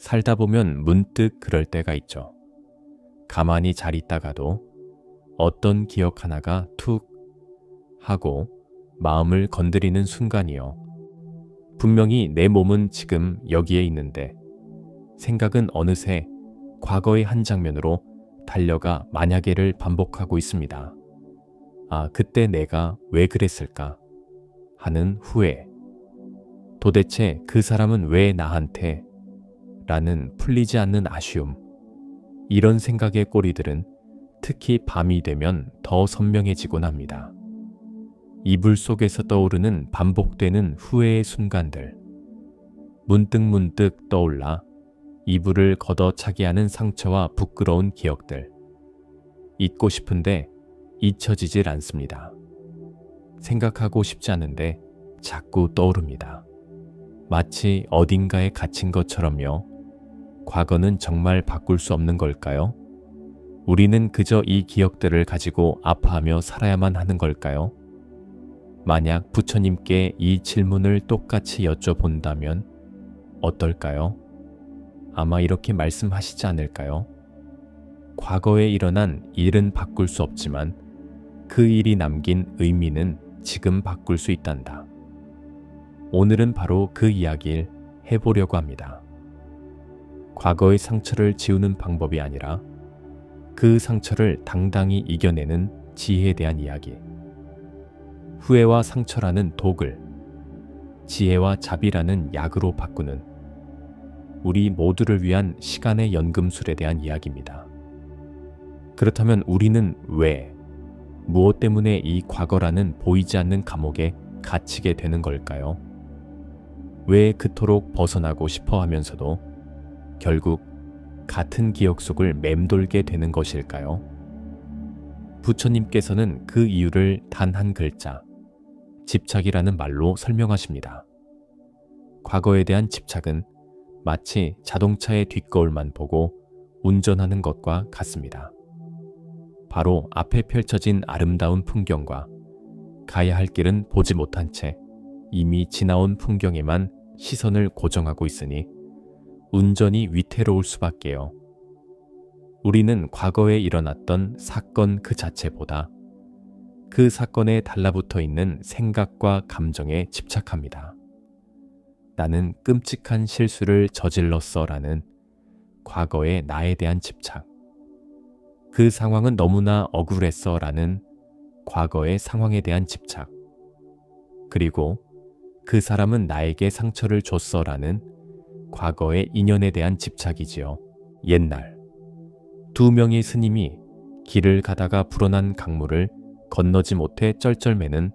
살다 보면 문득 그럴 때가 있죠. 가만히 잘 있다가도 어떤 기억 하나가 툭 하고 마음을 건드리는 순간이요. 분명히 내 몸은 지금 여기에 있는데 생각은 어느새 과거의 한 장면으로 달려가 만약에를 반복하고 있습니다. 아, 그때 내가 왜 그랬을까 하는 후회. 도대체 그 사람은 왜 나한테 라는 풀리지 않는 아쉬움. 이런 생각의 꼬리들은 특히 밤이 되면 더 선명해지곤 합니다. 이불 속에서 떠오르는 반복되는 후회의 순간들. 문득문득 떠올라 이불을 걷어차게 하는 상처와 부끄러운 기억들. 잊고 싶은데 잊혀지질 않습니다. 생각하고 싶지 않은데 자꾸 떠오릅니다. 마치 어딘가에 갇힌 것처럼요. 과거는 정말 바꿀 수 없는 걸까요? 우리는 그저 이 기억들을 가지고 아파하며 살아야만 하는 걸까요? 만약 부처님께 이 질문을 똑같이 여쭤본다면 어떨까요? 아마 이렇게 말씀하시지 않을까요? 과거에 일어난 일은 바꿀 수 없지만 그 일이 남긴 의미는 지금 바꿀 수 있단다. 오늘은 바로 그 이야기를 해보려고 합니다. 과거의 상처를 지우는 방법이 아니라 그 상처를 당당히 이겨내는 지혜에 대한 이야기. 후회와 상처라는 독을 지혜와 자비라는 약으로 바꾸는 우리 모두를 위한 시간의 연금술에 대한 이야기입니다. 그렇다면 우리는 왜, 무엇 때문에 이 과거라는 보이지 않는 감옥에 갇히게 되는 걸까요? 왜 그토록 벗어나고 싶어 하면서도 결국 같은 기억 속을 맴돌게 되는 것일까요? 부처님께서는 그 이유를 단 한 글자, 집착이라는 말로 설명하십니다. 과거에 대한 집착은 마치 자동차의 뒷거울만 보고 운전하는 것과 같습니다. 바로 앞에 펼쳐진 아름다운 풍경과 가야 할 길은 보지 못한 채 이미 지나온 풍경에만 시선을 고정하고 있으니 운전이 위태로울 수밖에요. 우리는 과거에 일어났던 사건 그 자체보다 그 사건에 달라붙어 있는 생각과 감정에 집착합니다. 나는 끔찍한 실수를 저질렀어라는 과거의 나에 대한 집착. 그 상황은 너무나 억울했어라는 과거의 상황에 대한 집착. 그리고 그 사람은 나에게 상처를 줬어라는 과거의 인연에 대한 집착이지요. 옛날 두 명의 스님이 길을 가다가 불어난 강물을 건너지 못해 쩔쩔매는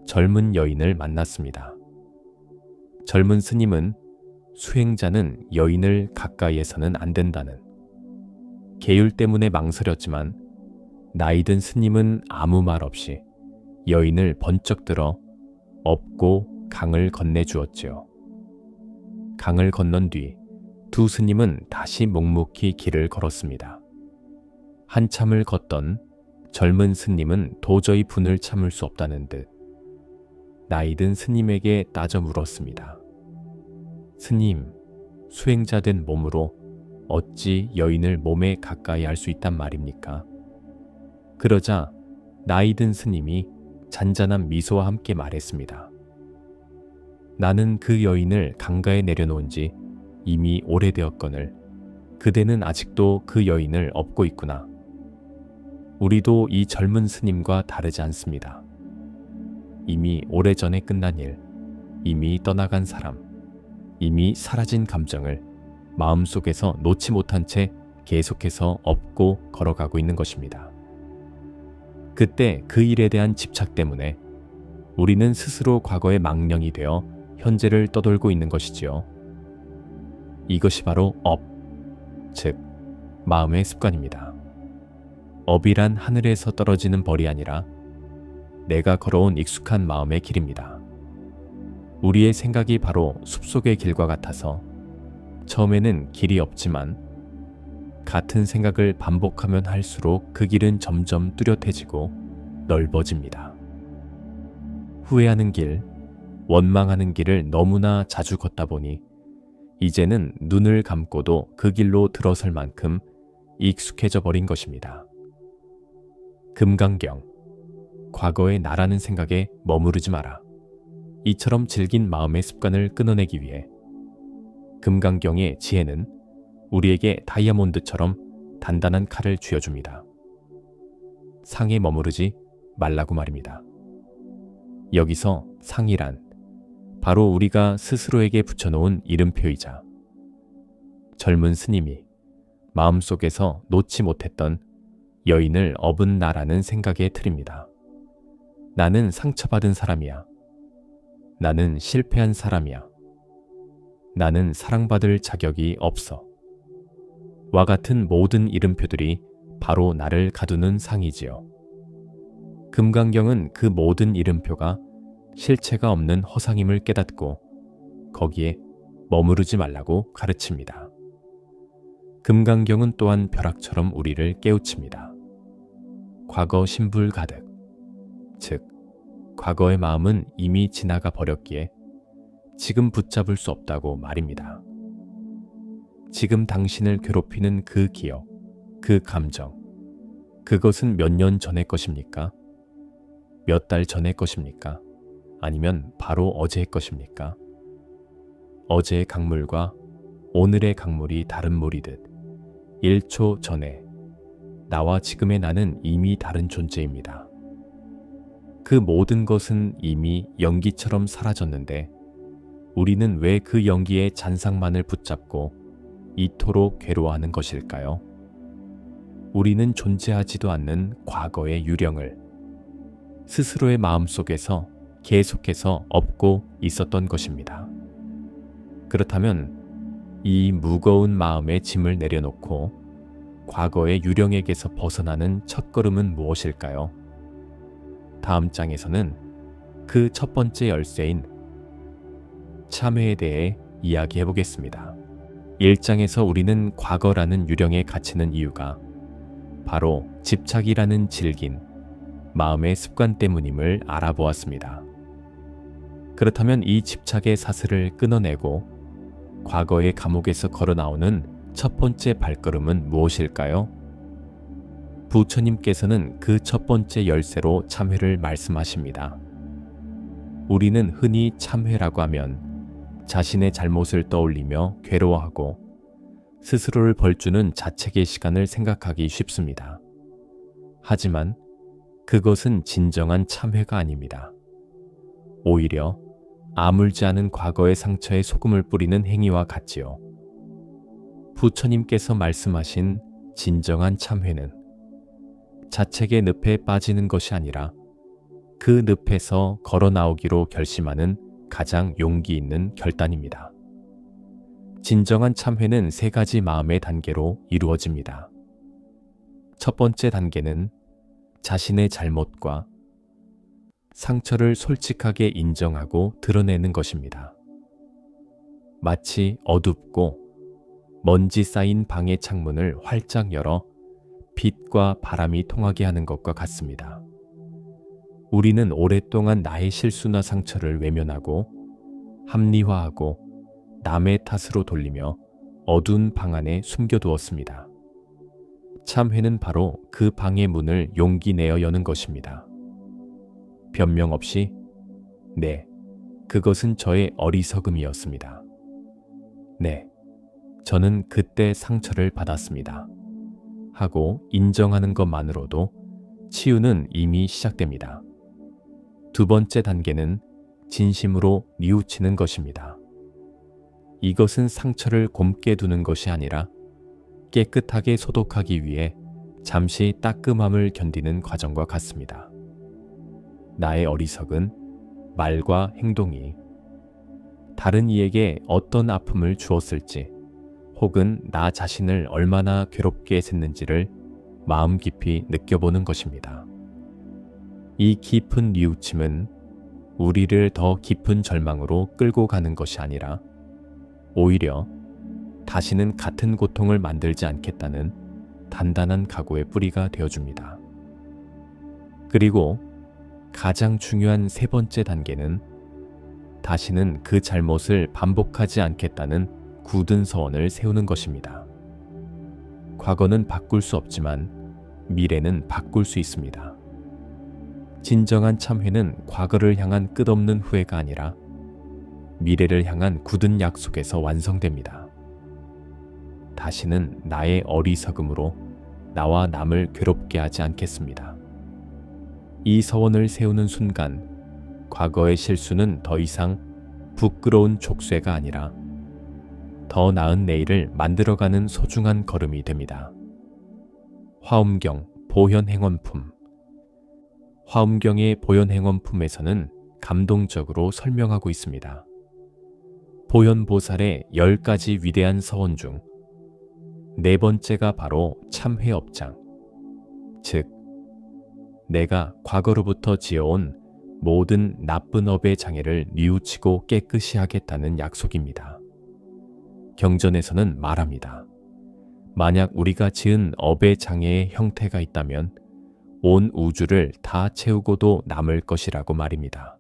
젊은 여인을 만났습니다. 젊은 스님은 수행자는 여인을 가까이에서는 안 된다는 계율 때문에 망설였지만 나이든 스님은 아무 말 없이 여인을 번쩍 들어 업고 강을 건네주었지요. 강을 건넌 뒤 두 스님은 다시 묵묵히 길을 걸었습니다. 한참을 걷던 젊은 스님은 도저히 분을 참을 수 없다는 듯 나이든 스님에게 따져 물었습니다. 스님, 수행자 된 몸으로 어찌 여인을 몸에 가까이 할 수 있단 말입니까? 그러자 나이든 스님이 잔잔한 미소와 함께 말했습니다. 나는 그 여인을 강가에 내려놓은 지 이미 오래되었거늘 그대는 아직도 그 여인을 업고 있구나. 우리도 이 젊은 스님과 다르지 않습니다. 이미 오래전에 끝난 일, 이미 떠나간 사람, 이미 사라진 감정을 마음속에서 놓지 못한 채 계속해서 업고 걸어가고 있는 것입니다. 그때 그 일에 대한 집착 때문에 우리는 스스로 과거의 망령이 되어 현재를 떠돌고 있는 것이지요. 이것이 바로 업, 즉 마음의 습관입니다. 업이란 하늘에서 떨어지는 벌이 아니라 내가 걸어온 익숙한 마음의 길입니다. 우리의 생각이 바로 숲속의 길과 같아서 처음에는 길이 없지만 같은 생각을 반복하면 할수록 그 길은 점점 뚜렷해지고 넓어집니다. 후회하는 길, 원망하는 길을 너무나 자주 걷다 보니 이제는 눈을 감고도 그 길로 들어설 만큼 익숙해져 버린 것입니다. 금강경, 과거의 나라는 생각에 머무르지 마라. 이처럼 질긴 마음의 습관을 끊어내기 위해 금강경의 지혜는 우리에게 다이아몬드처럼 단단한 칼을 쥐어줍니다. 상에 머무르지 말라고 말입니다. 여기서 상이란 바로 우리가 스스로에게 붙여놓은 이름표이자 젊은 스님이 마음속에서 놓지 못했던 여인을 업은 나라는 생각의 틀입니다. 나는 상처받은 사람이야. 나는 실패한 사람이야. 나는 사랑받을 자격이 없어. 와 같은 모든 이름표들이 바로 나를 가두는 상이지요. 금강경은 그 모든 이름표가 실체가 없는 허상임을 깨닫고 거기에 머무르지 말라고 가르칩니다. 금강경은 또한 벼락처럼 우리를 깨우칩니다. 과거 신불 가득, 즉 과거의 마음은 이미 지나가 버렸기에 지금 붙잡을 수 없다고 말입니다. 지금 당신을 괴롭히는 그 기억, 그 감정, 그것은 몇 년 전의 것입니까? 몇 달 전의 것입니까? 아니면 바로 어제의 것입니까? 어제의 강물과 오늘의 강물이 다른 물이듯 1초 전에 나와 지금의 나는 이미 다른 존재입니다. 그 모든 것은 이미 연기처럼 사라졌는데 우리는 왜 그 연기의 잔상만을 붙잡고 이토록 괴로워하는 것일까요? 우리는 존재하지도 않는 과거의 유령을 스스로의 마음속에서 계속해서 업고 있었던 것입니다. 그렇다면 이 무거운 마음의 짐을 내려놓고 과거의 유령에게서 벗어나는 첫걸음은 무엇일까요? 다음 장에서는 그 첫 번째 열쇠인 참회에 대해 이야기해 보겠습니다. 1장에서 우리는 과거라는 유령에 갇히는 이유가 바로 집착이라는 질긴 마음의 습관 때문임을 알아보았습니다. 그렇다면 이 집착의 사슬을 끊어내고 과거의 감옥에서 걸어 나오는 첫 번째 발걸음은 무엇일까요? 부처님께서는 그 첫 번째 열쇠로 참회를 말씀하십니다. 우리는 흔히 참회라고 하면 자신의 잘못을 떠올리며 괴로워하고 스스로를 벌주는 자책의 시간을 생각하기 쉽습니다. 하지만 그것은 진정한 참회가 아닙니다. 오히려 아물지 않은 과거의 상처에 소금을 뿌리는 행위와 같지요. 부처님께서 말씀하신 진정한 참회는 자책의 늪에 빠지는 것이 아니라 그 늪에서 걸어 나오기로 결심하는 가장 용기 있는 결단입니다. 진정한 참회는 3가지 마음의 단계로 이루어집니다. 첫 번째 단계는 자신의 잘못과 상처를 솔직하게 인정하고 드러내는 것입니다. 마치 어둡고 먼지 쌓인 방의 창문을 활짝 열어 빛과 바람이 통하게 하는 것과 같습니다. 우리는 오랫동안 나의 실수나 상처를 외면하고 합리화하고 남의 탓으로 돌리며 어두운 방 안에 숨겨두었습니다. 참회는 바로 그 방의 문을 용기 내어 여는 것입니다. 변명 없이 네, 그것은 저의 어리석음이었습니다. 네, 저는 그때 상처를 받았습니다. 하고 인정하는 것만으로도 치유는 이미 시작됩니다. 두 번째 단계는 진심으로 뉘우치는 것입니다. 이것은 상처를 곰게 두는 것이 아니라 깨끗하게 소독하기 위해 잠시 따끔함을 견디는 과정과 같습니다. 나의 어리석은 말과 행동이 다른 이에게 어떤 아픔을 주었을지 혹은 나 자신을 얼마나 괴롭게 했는지를 마음 깊이 느껴보는 것입니다. 이 깊은 뉘우침은 우리를 더 깊은 절망으로 끌고 가는 것이 아니라 오히려 다시는 같은 고통을 만들지 않겠다는 단단한 각오의 뿌리가 되어줍니다. 그리고 가장 중요한 3번째 단계는 다시는 그 잘못을 반복하지 않겠다는 굳은 서원을 세우는 것입니다. 과거는 바꿀 수 없지만 미래는 바꿀 수 있습니다. 진정한 참회는 과거를 향한 끝없는 후회가 아니라 미래를 향한 굳은 약속에서 완성됩니다. 다시는 나의 어리석음으로 나와 남을 괴롭게 하지 않겠습니다. 이 서원을 세우는 순간 과거의 실수는 더 이상 부끄러운 족쇄가 아니라 더 나은 내일을 만들어가는 소중한 걸음이 됩니다. 화엄경 보현행원품. 화엄경의 보현행원품에서는 감동적으로 설명하고 있습니다. 보현보살의 10가지 위대한 서원 중 네 번째가 바로 참회업장, 즉 내가 과거로부터 지어온 모든 나쁜 업의 장애를 뉘우치고 깨끗이 하겠다는 약속입니다. 경전에서는 말합니다. 만약 우리가 지은 업의 장애의 형태가 있다면 온 우주를 다 채우고도 남을 것이라고 말입니다.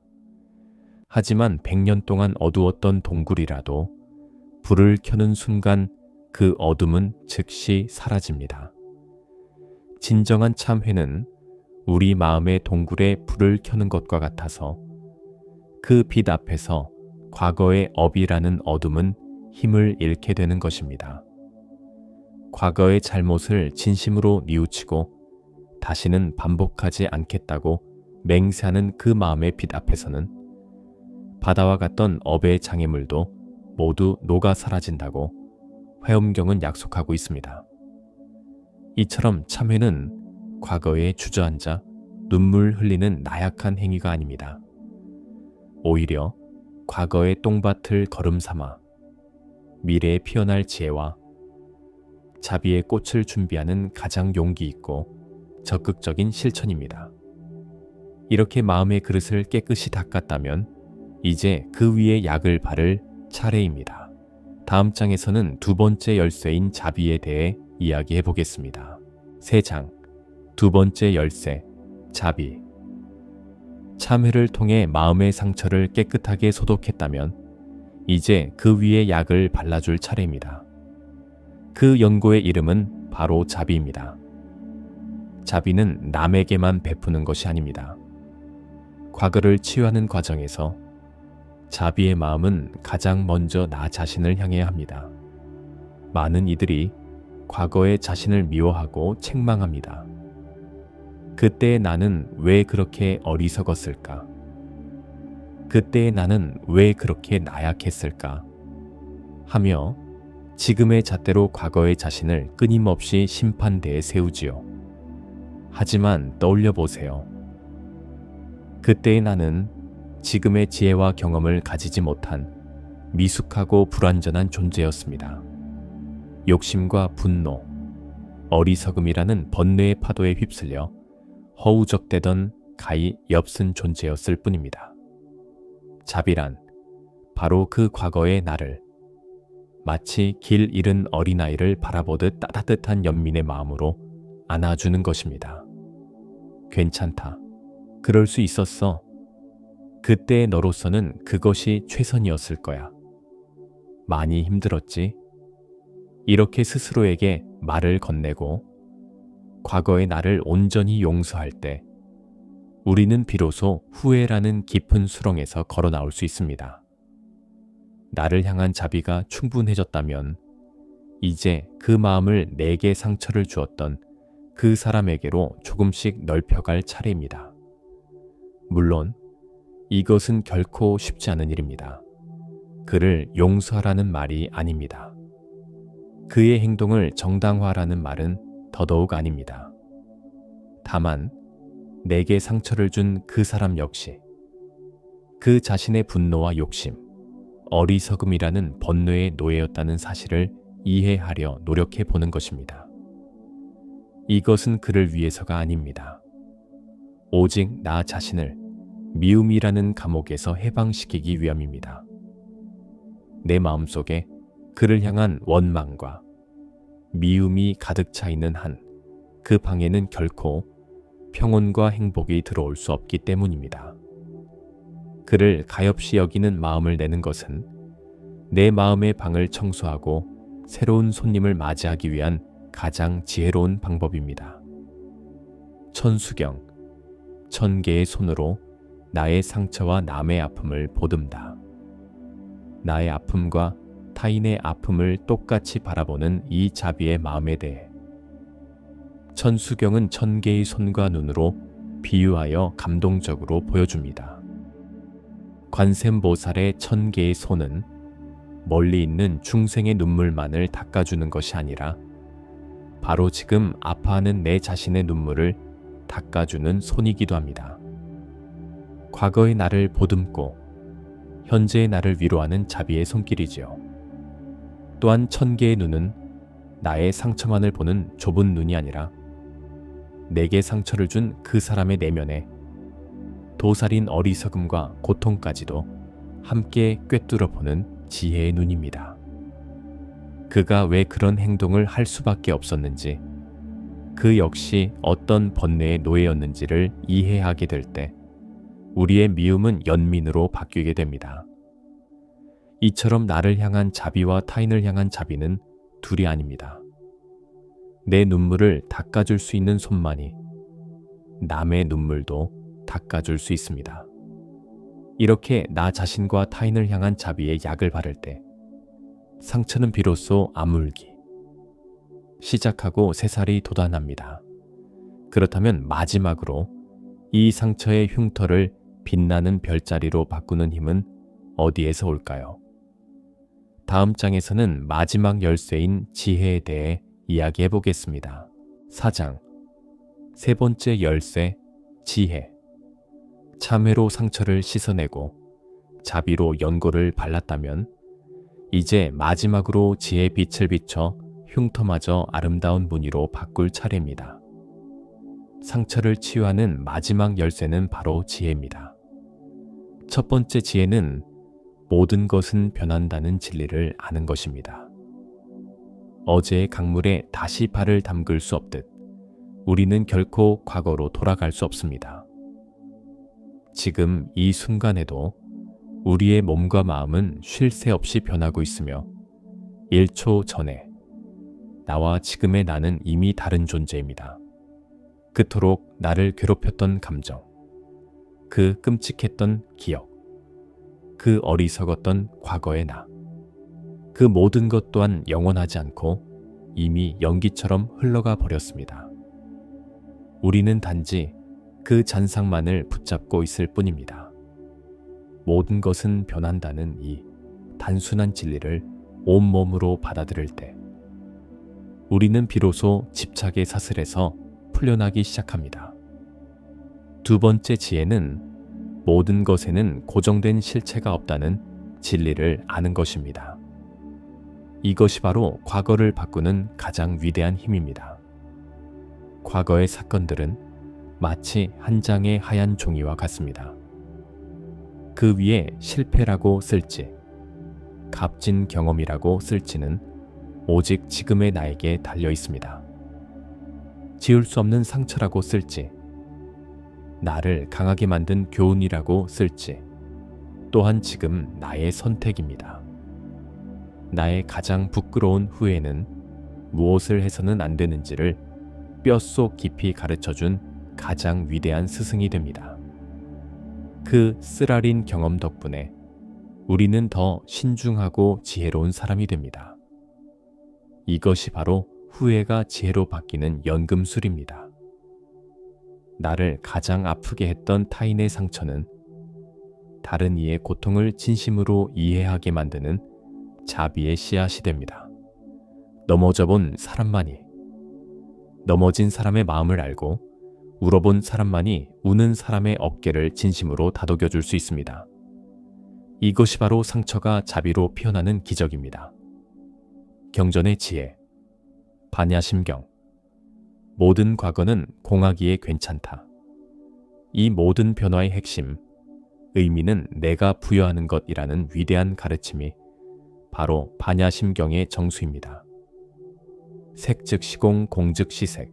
하지만 100년 동안 어두웠던 동굴이라도 불을 켜는 순간 그 어둠은 즉시 사라집니다. 진정한 참회는 우리 마음의 동굴에 불을 켜는 것과 같아서 그 빛 앞에서 과거의 업이라는 어둠은 힘을 잃게 되는 것입니다. 과거의 잘못을 진심으로 뉘우치고 다시는 반복하지 않겠다고 맹세하는 그 마음의 빛 앞에서는 바다와 같던 업의 장애물도 모두 녹아 사라진다고 화엄경은 약속하고 있습니다. 이처럼 참회는 과거에 주저앉아 눈물 흘리는 나약한 행위가 아닙니다. 오히려 과거의 똥밭을 걸음 삼아 미래에 피어날 지혜와 자비의 꽃을 준비하는 가장 용기 있고 적극적인 실천입니다. 이렇게 마음의 그릇을 깨끗이 닦았다면 이제 그 위에 약을 바를 차례입니다. 다음 장에서는 두 번째 열쇠인 자비에 대해 이야기해 보겠습니다. 세 장, 두 번째 열쇠, 자비. 참회를 통해 마음의 상처를 깨끗하게 소독했다면 이제 그 위에 약을 발라줄 차례입니다. 그 연고의 이름은 바로 자비입니다. 자비는 남에게만 베푸는 것이 아닙니다. 과거를 치유하는 과정에서 자비의 마음은 가장 먼저 나 자신을 향해야 합니다. 많은 이들이 과거의 자신을 미워하고 책망합니다. 그때의 나는 왜 그렇게 어리석었을까? 그때의 나는 왜 그렇게 나약했을까? 하며 지금의 잣대로 과거의 자신을 끊임없이 심판대에 세우지요. 하지만 떠올려 보세요. 그때의 나는 지금의 지혜와 경험을 가지지 못한 미숙하고 불완전한 존재였습니다. 욕심과 분노, 어리석음이라는 번뇌의 파도에 휩쓸려 허우적대던 가히 옅은 존재였을 뿐입니다. 자비란 바로 그 과거의 나를 마치 길 잃은 어린아이를 바라보듯 따뜻한 연민의 마음으로 안아주는 것입니다. 괜찮다. 그럴 수 있었어. 그때의 너로서는 그것이 최선이었을 거야. 많이 힘들었지. 이렇게 스스로에게 말을 건네고 과거의 나를 온전히 용서할 때 우리는 비로소 후회라는 깊은 수렁에서 걸어 나올 수 있습니다. 나를 향한 자비가 충분해졌다면 이제 그 마음을 내게 상처를 주었던 그 사람에게로 조금씩 넓혀갈 차례입니다. 물론 이것은 결코 쉽지 않은 일입니다. 그를 용서하라는 말이 아닙니다. 그의 행동을 정당화하라는 말은 더더욱 아닙니다. 다만 내게 상처를 준 그 사람 역시 그 자신의 분노와 욕심, 어리석음이라는 번뇌의 노예였다는 사실을 이해하려 노력해 보는 것입니다. 이것은 그를 위해서가 아닙니다. 오직 나 자신을 미움이라는 감옥에서 해방시키기 위함입니다. 내 마음속에 그를 향한 원망과 미움이 가득 차 있는 한 그 방에는 결코 평온과 행복이 들어올 수 없기 때문입니다. 그를 가엾이 여기는 마음을 내는 것은 내 마음의 방을 청소하고 새로운 손님을 맞이하기 위한 가장 지혜로운 방법입니다. 천수경, 1000개의 손으로 나의 상처와 남의 아픔을 보듬다. 나의 아픔과 타인의 아픔을 똑같이 바라보는 이 자비의 마음에 대해 천수경은 1000개의 손과 눈으로 비유하여 감동적으로 보여줍니다. 관세음보살의 1000개의 손은 멀리 있는 중생의 눈물만을 닦아주는 것이 아니라 바로 지금 아파하는 내 자신의 눈물을 닦아주는 손이기도 합니다. 과거의 나를 보듬고 현재의 나를 위로하는 자비의 손길이지요. 또한 1000개의 눈은 나의 상처만을 보는 좁은 눈이 아니라 내게 상처를 준 그 사람의 내면에 도살인 어리석음과 고통까지도 함께 꿰뚫어 보는 지혜의 눈입니다. 그가 왜 그런 행동을 할 수밖에 없었는지, 그 역시 어떤 번뇌의 노예였는지를 이해하게 될 때 우리의 미움은 연민으로 바뀌게 됩니다. 이처럼 나를 향한 자비와 타인을 향한 자비는 둘이 아닙니다. 내 눈물을 닦아줄 수 있는 손만이 남의 눈물도 닦아줄 수 있습니다. 이렇게 나 자신과 타인을 향한 자비의 약을 바를 때 상처는 비로소 아물기, 시작하고 새살이 돋아납니다. 그렇다면 마지막으로 이 상처의 흉터를 빛나는 별자리로 바꾸는 힘은 어디에서 올까요? 다음 장에서는 마지막 열쇠인 지혜에 대해 이야기해 보겠습니다. 4장, 세 번째 열쇠, 지혜. 참회로 상처를 씻어내고 자비로 연고를 발랐다면 이제 마지막으로 지혜의 빛을 비춰 흉터마저 아름다운 무늬로 바꿀 차례입니다. 상처를 치유하는 마지막 열쇠는 바로 지혜입니다. 첫 번째 지혜는 모든 것은 변한다는 진리를 아는 것입니다. 어제의 강물에 다시 발을 담글 수 없듯 우리는 결코 과거로 돌아갈 수 없습니다. 지금 이 순간에도 우리의 몸과 마음은 쉴 새 없이 변하고 있으며 1초 전에 나와 지금의 나는 이미 다른 존재입니다. 그토록 나를 괴롭혔던 감정, 그 끔찍했던 기억, 그 어리석었던 과거의 나, 그 모든 것 또한 영원하지 않고 이미 연기처럼 흘러가 버렸습니다. 우리는 단지 그 잔상만을 붙잡고 있을 뿐입니다. 모든 것은 변한다는 이 단순한 진리를 온몸으로 받아들일 때 우리는 비로소 집착의 사슬에서 풀려나기 시작합니다. 두 번째 지혜는 모든 것에는 고정된 실체가 없다는 진리를 아는 것입니다. 이것이 바로 과거를 바꾸는 가장 위대한 힘입니다. 과거의 사건들은 마치 한 장의 하얀 종이와 같습니다. 그 위에 실패라고 쓸지, 값진 경험이라고 쓸지는 오직 지금의 나에게 달려 있습니다. 지울 수 없는 상처라고 쓸지, 나를 강하게 만든 교훈이라고 쓸지, 또한 지금 나의 선택입니다. 나의 가장 부끄러운 후회는 무엇을 해서는 안 되는지를 뼛속 깊이 가르쳐준 가장 위대한 스승이 됩니다. 그 쓰라린 경험 덕분에 우리는 더 신중하고 지혜로운 사람이 됩니다. 이것이 바로 후회가 지혜로 바뀌는 연금술입니다. 나를 가장 아프게 했던 타인의 상처는 다른 이의 고통을 진심으로 이해하게 만드는 자비의 씨앗이 됩니다. 넘어져 본 사람만이, 넘어진 사람의 마음을 알고 울어본 사람만이 우는 사람의 어깨를 진심으로 다독여 줄 수 있습니다. 이것이 바로 상처가 자비로 피어나는 기적입니다. 경전의 지혜, 반야심경. 모든 과거는 공하기에 괜찮다. 이 모든 변화의 핵심, 의미는 내가 부여하는 것이라는 위대한 가르침이 바로 반야심경의 정수입니다. 색 즉 시공, 공 즉 시색.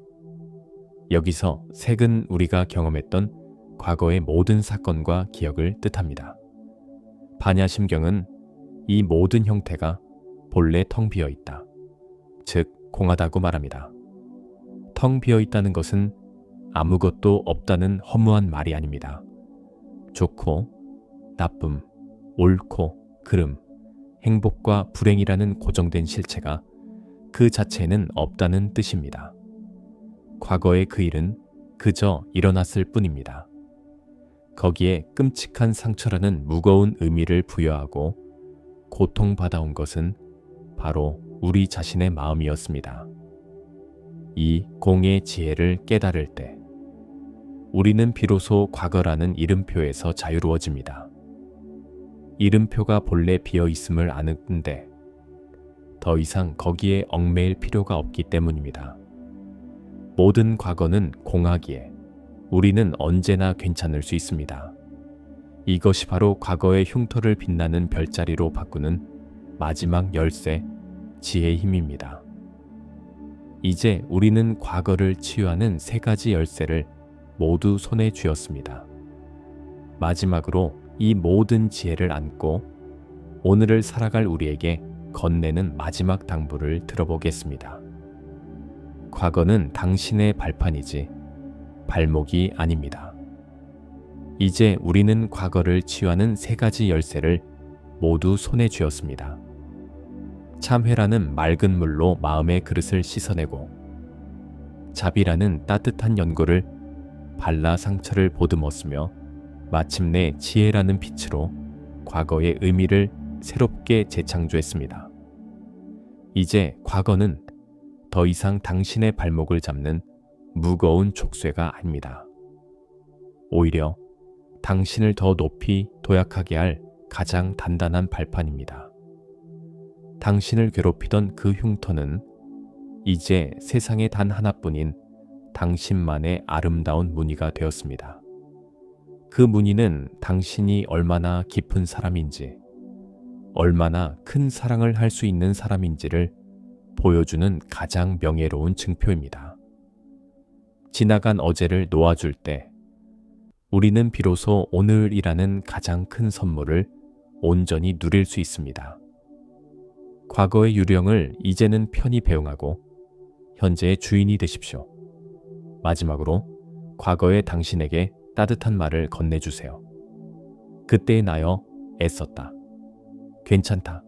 여기서 색은 우리가 경험했던 과거의 모든 사건과 기억을 뜻합니다. 반야심경은 이 모든 형태가 본래 텅 비어 있다. 즉, 공하다고 말합니다. 텅 비어 있다는 것은 아무것도 없다는 허무한 말이 아닙니다. 좋고, 나쁨, 옳고, 그름, 행복과 불행이라는 고정된 실체가 그 자체에는 없다는 뜻입니다. 과거의 그 일은 그저 일어났을 뿐입니다. 거기에 끔찍한 상처라는 무거운 의미를 부여하고 고통받아온 것은 바로 우리 자신의 마음이었습니다. 이 공의 지혜를 깨달을 때 우리는 비로소 과거라는 이름표에서 자유로워집니다. 이름표가 본래 비어있음을 아는데 더 이상 거기에 얽매일 필요가 없기 때문입니다. 모든 과거는 공하기에 우리는 언제나 괜찮을 수 있습니다. 이것이 바로 과거의 흉터를 빛나는 별자리로 바꾸는 마지막 열쇠, 지혜의 힘입니다. 이제 우리는 과거를 치유하는 3가지 열쇠를 모두 손에 쥐었습니다. 마지막으로 이 모든 지혜를 안고 오늘을 살아갈 우리에게 건네는 마지막 당부를 들어보겠습니다. 과거는 당신의 발판이지 발목이 아닙니다. 이제 우리는 과거를 치유하는 3가지 열쇠를 모두 손에 쥐었습니다. 참회라는 맑은 물로 마음의 그릇을 씻어내고 자비라는 따뜻한 연고를 발라 상처를 보듬었으며 마침내 지혜라는 빛으로 과거의 의미를 새롭게 재창조했습니다. 이제 과거는 더 이상 당신의 발목을 잡는 무거운 족쇄가 아닙니다. 오히려 당신을 더 높이 도약하게 할 가장 단단한 발판입니다. 당신을 괴롭히던 그 흉터는 이제 세상에 단 하나뿐인 당신만의 아름다운 무늬가 되었습니다. 그 무늬는 당신이 얼마나 깊은 사람인지, 얼마나 큰 사랑을 할 수 있는 사람인지를 보여주는 가장 명예로운 증표입니다. 지나간 어제를 놓아줄 때 우리는 비로소 오늘이라는 가장 큰 선물을 온전히 누릴 수 있습니다. 과거의 유령을 이제는 편히 배웅하고 현재의 주인이 되십시오. 마지막으로 과거의 당신에게 따뜻한 말을 건네주세요. 그때의 나여 애썼다. 괜찮다.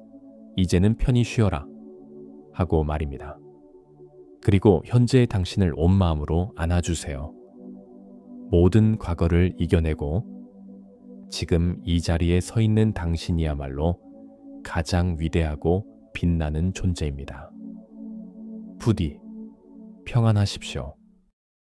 이제는 편히 쉬어라. 하고 말입니다. 그리고 현재의 당신을 온 마음으로 안아주세요. 모든 과거를 이겨내고 지금 이 자리에 서 있는 당신이야말로 가장 위대하고 빛나는 존재입니다. 부디 평안하십시오.